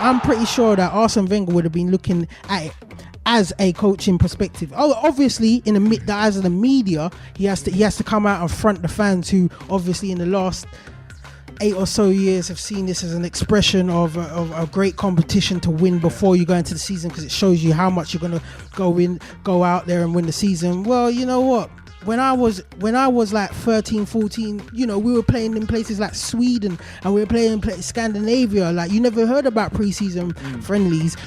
I'm pretty sure that Arsene Wenger would have been looking at it as a coaching perspective. Oh, obviously, in the eyes of the media, he has to come out and front the fans who, obviously, in the last 8 or so years have seen this as an expression of a great competition to win before you go into the season, because it shows you how much you're going to go out there and win the season. Well, you know what? When I was like 13, 14, we were playing in places like Sweden, and we were playing Scandinavia. Like, you never heard about preseason friendlies.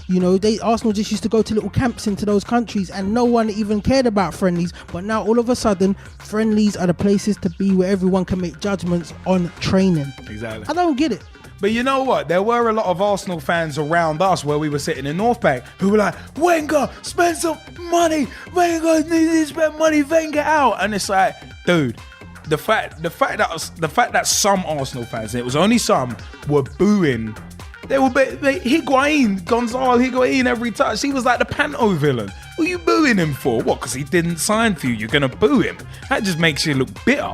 Arsenal just used to go to little camps into those countries, and no one even cared about friendlies. But now all of a sudden, friendlies are the places to be where everyone can make judgments on training. Exactly. I don't get it. But you know what? There were a lot of Arsenal fans around us where we were sitting in North Bank who were like, Wenger, spend some money. Wenger needs to spend money. Wenger out. And it's like, dude, the fact that some Arsenal fans, and it was only some, were booing. They were Gonzalo Higuain every touch. He was like the Panto villain. What are you booing him for? What? Because he didn't sign for you. You're gonna boo him. That just makes you look bitter.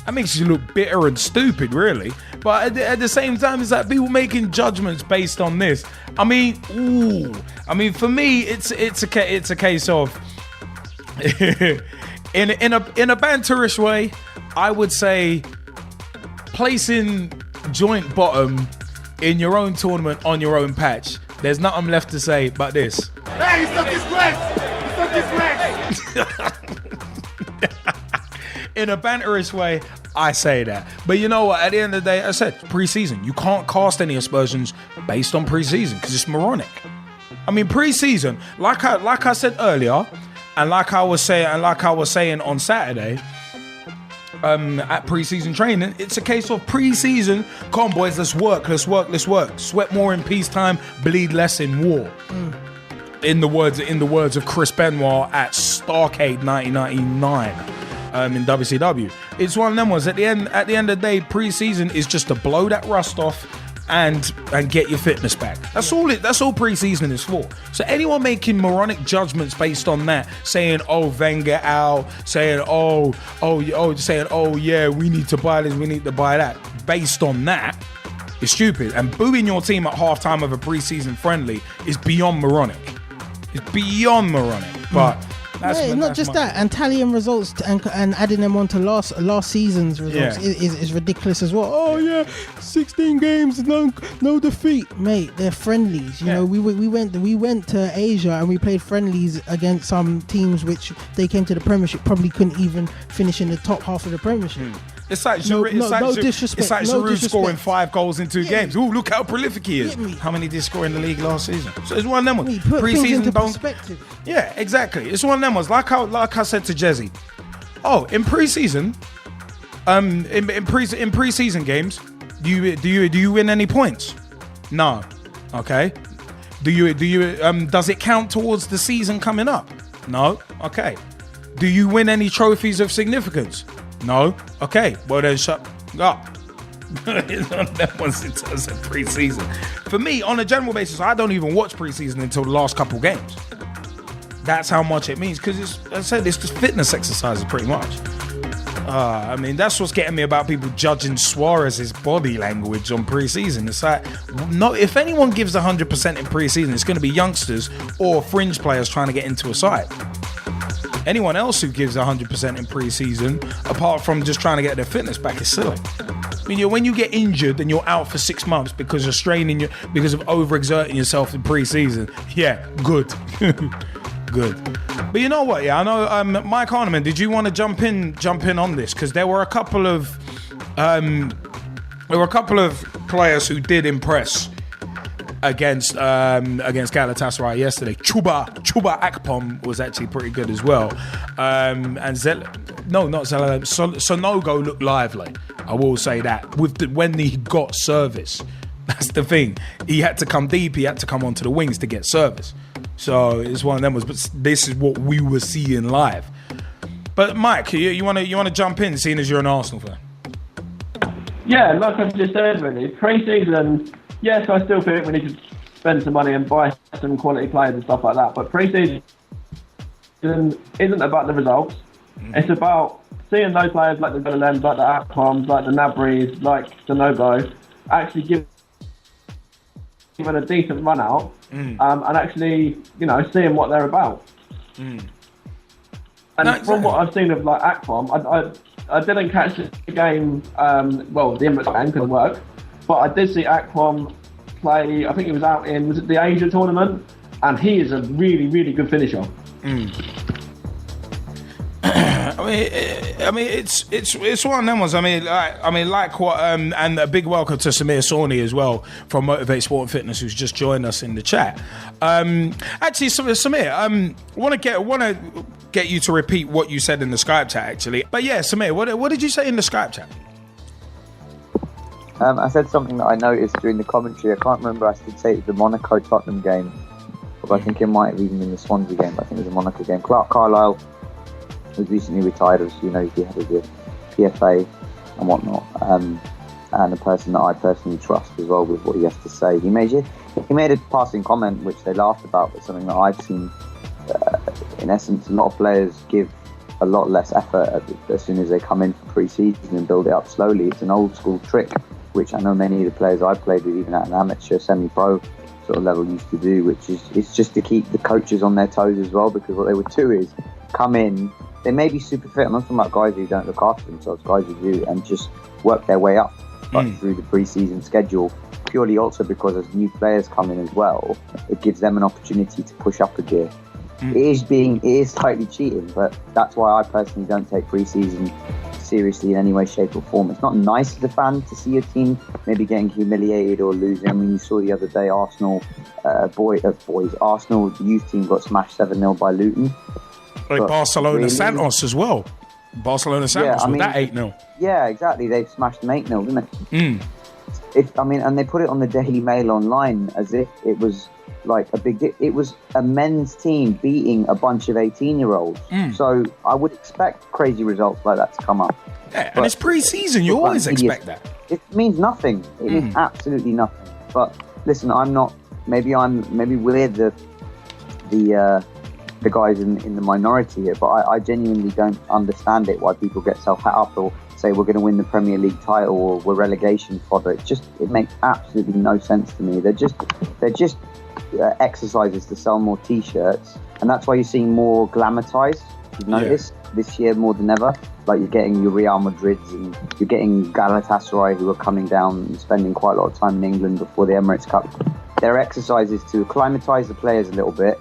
That makes you look bitter and stupid, really. But at the same time, it's like people making judgments based on this. I mean, for me, it's a case of in a banterish way, I would say placing joint bottom in your own tournament on your own patch. There's nothing left to say but this. Hey, he stuck his legs. In a banterish way, I say that. But you know what? At the end of the day, I said preseason. You can't cast any aspersions based on preseason because it's moronic. I mean, preseason, like I said earlier, and like I was saying on Saturday, at preseason training, it's a case of preseason. Come on, boys, let's work. Sweat more in peacetime, bleed less in war. In the words of Chris Benoit at Starrcade 1999. In WCW, it's one of them ones. At the end of the day, preseason is just to blow that rust off and get your fitness back. That's all preseason is for. So anyone making moronic judgments based on that, saying Wenger out, saying yeah, we need to buy this, we need to buy that, based on that, is stupid. And booing your team at halftime of a preseason friendly is beyond moronic. It's beyond moronic, but. Not just that, and tallying results and adding them onto last season's results is ridiculous as well. Oh yeah, 16 games, no defeat, mate. They're friendlies. You know, we went to Asia and we played friendlies against some teams which they came to the Premiership probably couldn't even finish in the top half of the Premiership. It's like Giroud scoring 5 goals in 2 games. Ooh, look how prolific he is. How many did he score in the league last season? So it's one of them ones. Preseason into perspective. Yeah, exactly. It's one of them ones. Like I said to Gezzie. Oh, in preseason, in preseason games, do you win any points? No. Okay. Do you does it count towards the season coming up? No. Okay. Do you win any trophies of significance? No. Okay. Well then, shut up. That was in terms of preseason. For me, on a general basis, I don't even watch preseason until the last couple games. That's how much it means, because it's just fitness exercises pretty much. I mean, that's what's getting me about people judging Suarez's body language on preseason. It's like, no, if anyone gives 100% in preseason, it's going to be youngsters or fringe players trying to get into a side. Anyone else who gives 100% in preseason, apart from just trying to get their fitness back, is silly. I mean, when you get injured and you're out for 6 months because you're straining because of overexerting yourself in preseason, yeah, good. Good. But you know what? Yeah, I know. Mike Harneman, did you want to jump in on this? Because there were a couple of players who did impress against Galatasaray yesterday. Chuba Akpom was actually pretty good as well. And Sonogo looked lively. I will say that when he got service. That's the thing. He had to come deep. He had to come onto the wings to get service. So it's one of them. But this is what we were seeing live. But Mike, you want to jump in, seeing as you're an Arsenal fan? Yeah, like I just said, really. Pre-season, yes, I still think we need to spend some money and buy some quality players and stuff like that. But pre-season isn't about the results. It's about seeing those players like the Villalems, like the Akpoms, like the Nabries, like the Nogo, actually give given a decent run out, and actually, seeing what they're about. And from what I've seen of like Akpom, I didn't catch the game, the Emirates game couldn't work, but I did see Akpom play. I think he was out in, was it the Asia tournament? And he is a really, really good finisher. I mean, it's one of them ones. I mean, like what, and a big welcome to Samir Sawney as well from Motivate Sport and Fitness, who's just joined us in the chat. Actually, Samir, want to get you to repeat what you said in the Skype chat, actually. But yeah, Samir, what did you say in the Skype chat? I said something that I noticed during the commentary. I can't remember. I did say it was the Monaco-Tottenham game, but I think it might have even been the Swansea game. But I think it was the Monaco game. Clark Carlisle was recently retired, as you know, he had the PFA and whatnot, and a person that I personally trust as well with what he has to say. He made a passing comment which they laughed about, but something that I've seen. In essence, a lot of players give a lot less effort as soon as they come in for pre-season and build it up slowly. It's an old school trick, which I know many of the players I've played with, even at an amateur, semi-pro sort of level, used to do, which is it's just to keep the coaches on their toes as well, because what they would do is come in, they may be super fit. I'm not talking about guys who don't look after themselves, guys who do, and just work their way up through the pre-season schedule, purely also because as new players come in as well, it gives them an opportunity to push up a gear. It is slightly cheating, but that's why I personally don't take pre-season seriously in any way, shape or form. It's not nice as a fan to see your team maybe getting humiliated or losing. I mean, you saw the other day Arsenal, Arsenal the youth team got smashed 7-0 by Luton. Like Barcelona Santos as well. Barcelona Santos with that 8-0. Yeah, exactly. They've smashed them 8-0, didn't they? And they put it on the Daily Mail online as if it was like a big deal. It was a men's team beating a bunch of 18-year-olds. So I would expect crazy results like that to come up. Yeah, and it's pre-season. You always expect that. It means nothing. It means absolutely nothing. But listen, I'm not. Maybe we're the guys in the minority here, but I genuinely don't understand it. Why people get so hat up or say we're going to win the Premier League title or we're relegation fodder. It makes absolutely no sense to me. They're just exercises to sell more T-shirts, and that's why you're seeing more glamorized. You've noticed this year more than ever. Like you're getting your Real Madrids and you're getting Galatasaray, who are coming down and spending quite a lot of time in England before the Emirates Cup. They're exercises to acclimatise the players a little bit,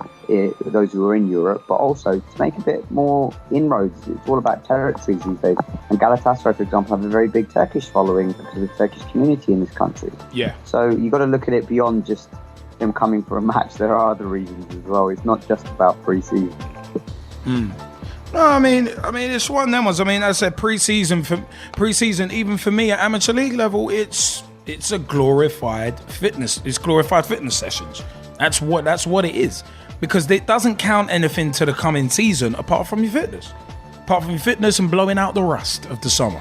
those who are in Europe, but also to make a bit more inroads. It's all about territories these days. And Galatasaray, for example, have a very big Turkish following because of the Turkish community in this country. Yeah. So you've got to look at it beyond just them coming for a match. There are other reasons as well. It's not just about pre-season. No, I mean, it's one of them ones. I mean, as I said, pre-season, even for me at amateur league level, it's a glorified fitness. It's glorified fitness sessions. That's what it is, because it doesn't count anything to the coming season apart from your fitness and blowing out the rust of the summer.